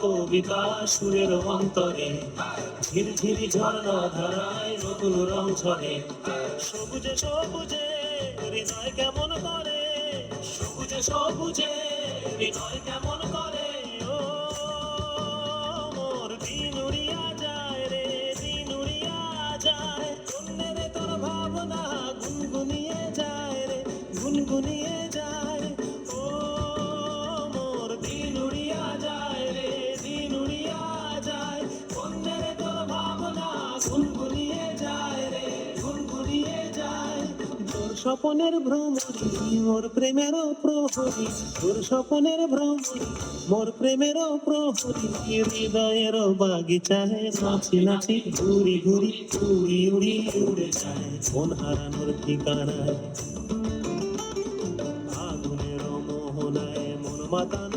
কবিতা সুরের অন্তরে, ঝিরঝিরি ঝর্ণা ধারায় নতুন রং ঝরে। সবুজে সবুজে হৃদয় কেমন করে, সবুজে সবুজে হৃদয় কেমন করে। ও মোর দিন উড়িয়া যায় রে, দিন উড়িয়া যায়। অন্যের তোর ভাবনা গুনগুনিয়ে যায় রে, গুনগুনিয়ে যায়। ও মোর দিন উড়িয়া যায় রে, দিন উড়িয়া যায়। অন্যের তোর ভাবনা গুনগুনিয়ে যায় রে, গুনগুনিয়ে যায়। তোর স্বপনের ভ্রমরি মোর প্রেমেরও প্রহরী, তোর স্বপনের ভ্রমরি মোর প্রেমেরও প্রহরী। হৃদয়ের বাগিচায় নাচি নাচি ঘুরি ঘুরি উড়ি উড়ি উড়ে যায়। মন হারানোর ঠিকানায় আগুনের মোহনায় মন মাতানো